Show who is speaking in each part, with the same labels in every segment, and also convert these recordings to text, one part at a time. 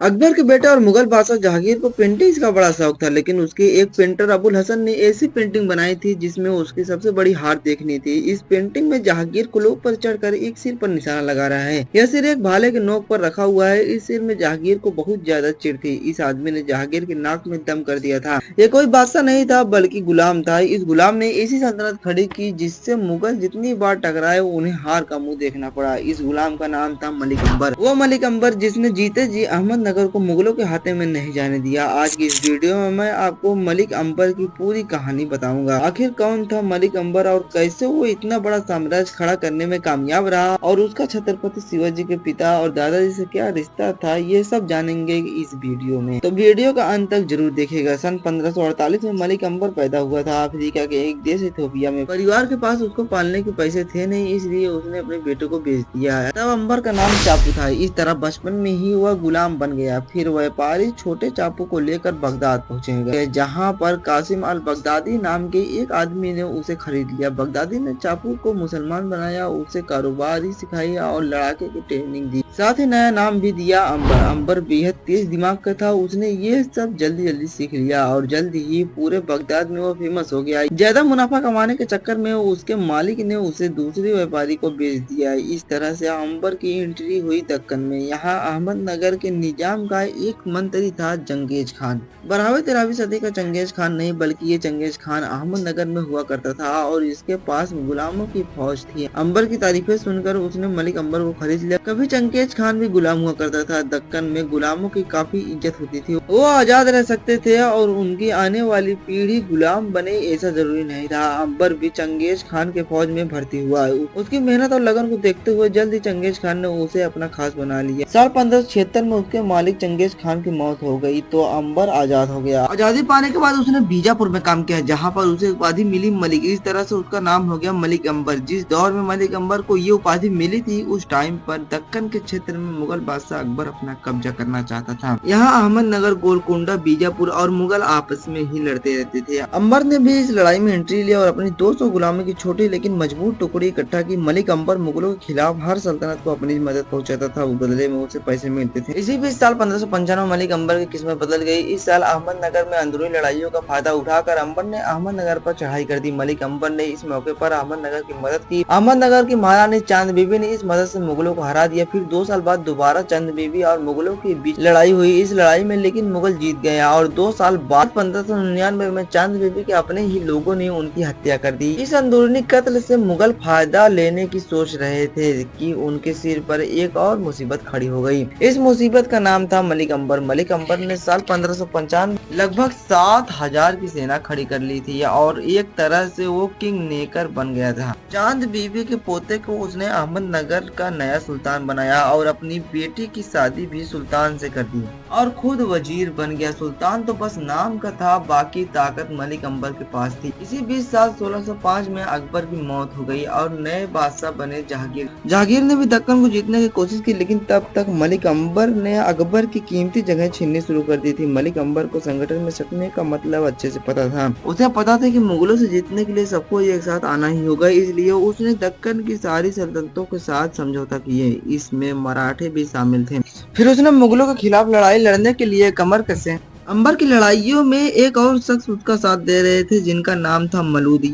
Speaker 1: अकबर के बेटे और मुगल बादशाह जहांगीर को पेंटिंग्स का बड़ा शौक था, लेकिन उसके एक पेंटर अबुल हसन ने ऐसी पेंटिंग बनाई थी जिसमें उसकी सबसे बड़ी हार देखनी थी। इस पेंटिंग में जहांगीर कुल्लू पर चढ़कर एक सिर पर निशाना लगा रहा है। यह सिर एक भाले के नोक पर रखा हुआ है। इस सिर में जहांगीर को बहुत ज्यादा चिढ़ थी। इस आदमी ने जहांगीर की नाक में दम कर दिया था। ये कोई बादशाह नहीं था बल्कि गुलाम था। इस गुलाम ने ऐसी सल्तनत खड़ी की जिससे मुगल जितनी बार टकराए उन्हें हार का मुंह देखना पड़ा। इस गुलाम का नाम था मलिक अंबर। वो मलिक अंबर जिसने जीते जी अहमदनगर को मुगलों के हाथे में नहीं जाने दिया। आज की इस वीडियो में मैं आपको मलिक अंबर की पूरी कहानी बताऊंगा। आखिर कौन था मलिक अंबर और कैसे वो इतना बड़ा साम्राज्य खड़ा करने में कामयाब रहा, और उसका छत्रपति शिवाजी के पिता और दादाजी से क्या रिश्ता था, ये सब जानेंगे इस वीडियो में। तो वीडियो का अंत तक जरूर देखिएगा। सन 1548 में मलिक अंबर पैदा हुआ था अफ्रीका के एक देश इथियोपिया में। परिवार के पास उसको पालने के पैसे थे नहीं, इसलिए उसने अपने बेटे को बेच दिया है। तब अंबर का नाम चापू था। इस तरह बचपन में ही वह गुलाम बन गया। फिर व्यापारी छोटे चापू को लेकर बगदाद पहुंचेंगे, जहां पर कासिम अल बगदादी नाम के एक आदमी ने उसे खरीद लिया। बगदादी ने चापू को मुसलमान बनाया, उसे कारोबार ही सिखाई और लड़ाके की ट्रेनिंग दी। साथ ही नया नाम भी दिया अंबर। अंबर बेहद तेज दिमाग का था। उसने ये सब जल्दी जल्दी सीख लिया और जल्द ही पूरे बगदाद में वो फेमस हो गया। ज्यादा मुनाफा कमाने के चक्कर में उसके मालिक ने उसे दूसरे व्यापारी को बेच दिया। इस तरह से अंबर की एंट्री हुई दक्कन में। यहाँ अहमदनगर के निजाम का एक मंत्री था चंगेज खान। 12वीं सदी का चंगेज खान नहीं, बल्कि ये चंगेज खान अहमदनगर में हुआ करता था और इसके पास गुलामों की फौज थी। अंबर की तारीफें सुनकर उसने मलिक अंबर को खरीद लिया। कभी चंगेज खान भी गुलाम हुआ करता था। दक्कन में गुलामों की काफी इज्जत होती थी। वो आजाद रह सकते थे और उनकी आने वाली पीढ़ी गुलाम बने, ऐसा जरूरी नहीं था। अंबर भी चंगेज खान के फौज में भर्ती हुआ। उसकी मेहनत और लगन को देखते हुए जल्द ही चंगेज खान ने उसे अपना खास बना लिया। साल 1576 में उसके मालिक चंगेज खान की मौत हो गई तो अंबर आजाद हो गया। आजादी पाने के बाद उसने बीजापुर में काम किया, जहाँ पर उसे उपाधि मिली मलिक। इस तरह से उसका नाम हो गया मलिक अंबर। जिस दौर में मलिक अंबर को ये उपाधि मिली थी, उस टाइम पर दक्कन के क्षेत्र में मुगल बादशाह अकबर अपना कब्जा करना चाहता था। यहाँ अहमदनगर, गोलकुंडा, बीजापुर और मुगल आपस में ही लड़ते रहते थे। अंबर ने भी इस लड़ाई में एंट्री लिया और अपनी 200 गुलामों की छोटी लेकिन मजबूत टुकड़ी इकट्ठा की। मलिक अंबर मुगलों के खिलाफ हर सल्तनत को अपनी मदद पहुंचाता था, बदले में उसे पैसे मिलते थे। इसी बीच साल 1595 मलिक अंबर की किस्मत बदल गई। इस साल अहमदनगर में अंदरूनी लड़ाइयों का फायदा उठाकर अंबर ने अहमदनगर पर चढ़ाई कर दी। मलिक अंबर ने इस मौके पर अहमदनगर की मदद की। अहमदनगर की महारानी चांद बीबी ने इस मदद से मुगलों को हरा दिया। फिर 2 साल बाद दोबारा चांद बीबी और मुगलों के बीच लड़ाई हुई। इस लड़ाई में लेकिन मुगल जीत गए और 2 साल बाद 1599 में चांद बीबी के अपने ही लोगों ने उनकी हत्या कर दी। इस अंदरूनी कत्ल से मुगल फायदा लेने की सोच रहे थे कि उनके सिर पर एक और मुसीबत खड़ी हो गई। इस मुसीबत का नाम था मलिक अंबर। मलिक अंबर ने साल 1595 लगभग 7000 की सेना खड़ी कर ली थी और एक तरह से वो किंग नेकर बन गया था। चांद बीबी के पोते को उसने अहमदनगर का नया सुल्तान बनाया और अपनी बेटी की शादी भी सुल्तान से कर दी और खुद वजीर बन गया। सुल्तान तो बस नाम का था, बाकी ताकत मलिक अंबर के पास थी। इसी बीच साल 1605 में अकबर की मौत हो गई और नए बादशाह बने जहांगीर। जहांगीर ने भी दक्कन को जीतने की कोशिश की, लेकिन तब तक मलिक अंबर ने अकबर की कीमती जगह छीननी शुरू कर दी थी। मलिक अंबर को संगठन में सकने का मतलब अच्छे से पता था। उसे पता था कि मुगलों से जीतने के लिए सबको एक साथ आना ही होगा, इसलिए उसने दक्कन की सारी सल्तनतों के साथ समझौता किए। इसमें मराठे भी शामिल थे। फिर उसने मुगलों के खिलाफ लड़ाई लड़ने के लिए कमर कसे। अंबर की लड़ाइयों में एक और शख्स उसका साथ दे रहे थे, जिनका नाम था मलूद।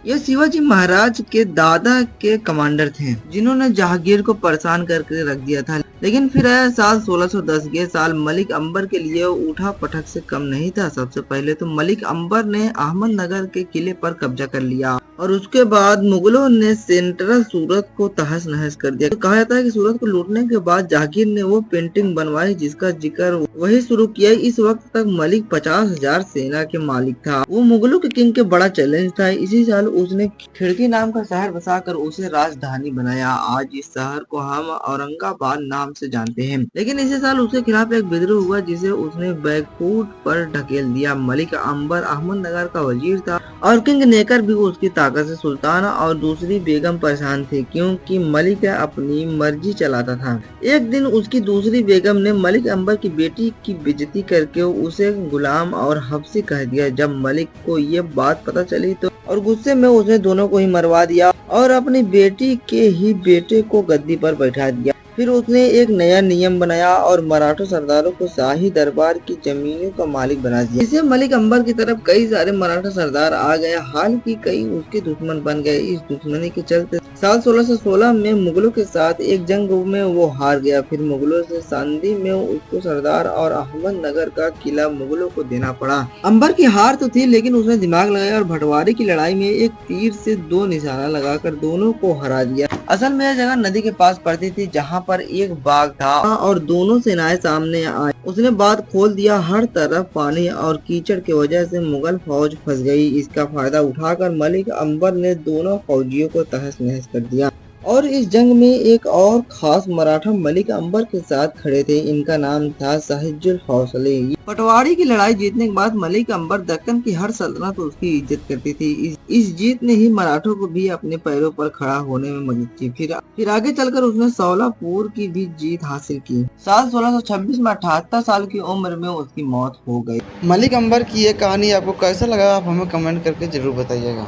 Speaker 1: ये शिवाजी महाराज के दादा के कमांडर थे, जिन्होंने जहांगीर को परेशान करके रख दिया था। लेकिन फिर आया साल 1610। ये साल मलिक अंबर के लिए उठा पटक से कम नहीं था। सबसे पहले तो मलिक अंबर ने अहमदनगर के किले पर कब्जा कर लिया और उसके बाद मुगलों ने सेंट्रल सूरत को तहस नहस कर दिया। तो कहा जाता है कि सूरत को लूटने के बाद जहांगीर ने वो पेंटिंग बनवाई जिसका जिक्र वही शुरू किया। इस वक्त तक मलिक 50,000 सेना के मालिक था। वो मुगलों के किंग के बड़ा चैलेंज था। इसी साल उसने खिड़की नाम का शहर बसाकर उसे राजधानी बनाया। आज इस शहर को हम औरंगाबाद नाम से जानते हैं। लेकिन इसी साल उसके खिलाफ एक विद्रोह हुआ जिसे उसने बैकफुट पर ढकेल दिया। मलिक अंबर अहमदनगर का वजीर था और किंग नेकर भी उसकी ताकत से सुल्तान और दूसरी बेगम परेशान थे, क्योंकि मलिक अपनी मर्जी चलाता था। एक दिन उसकी दूसरी बेगम ने मलिक अंबर की बेटी की बेइज्जती करके उसे गुलाम और हब्सी कह दिया। जब मलिक को ये बात पता चली तो और गुस्से में उसने दोनों को ही मरवा दिया और अपनी बेटी के ही बेटे को गद्दी पर बैठा दिया। फिर उसने एक नया नियम बनाया और मराठा सरदारों को शाही दरबार की जमीनों का मालिक बना दिया। इसे मलिक अंबर की तरफ कई सारे मराठा सरदार आ गए, हालांकि कई उसके दुश्मन बन गए। इस दुश्मनी के चलते साल 1616 में मुगलों के साथ एक जंग में वो हार गया। फिर मुगलों से सांधी में उसको सरदार और अहमदनगर का किला मुगलों को देना पड़ा। अंबर की हार तो थी, लेकिन उसने दिमाग लगाया और भटवारी की लड़ाई में एक तीर से 2 निशाना लगाकर दोनों को हरा दिया। असल में यह जगह नदी के पास पड़ती थी, जहाँ पर एक बाग था और दोनों सेनाएं सामने आई। उसने बात खोल दिया, हर तरफ पानी और कीचड़ की वजह से मुगल फौज फंस गई। इसका फायदा उठाकर मलिक अंबर ने दोनों फौजियों को तहस नहस कर दिया। और इस जंग में एक और खास मराठा मलिक अंबर के साथ खड़े थे। इनका नाम था सहिजुल हौसले। पटवारी की लड़ाई जीतने के बाद मलिक अंबर दक्कन की हर सल्तनत उसकी इज्जत करती थी। इस जीत ने ही मराठों को भी अपने पैरों पर खड़ा होने में मदद की। फिर आगे चलकर उसने सोलापुर की भी जीत हासिल की। साल 1626 में 78 साल की उम्र में उसकी मौत हो गई।
Speaker 2: मलिक अंबर की ये कहानी आपको कैसा लगा, आप हमें कमेंट करके जरूर बताइएगा।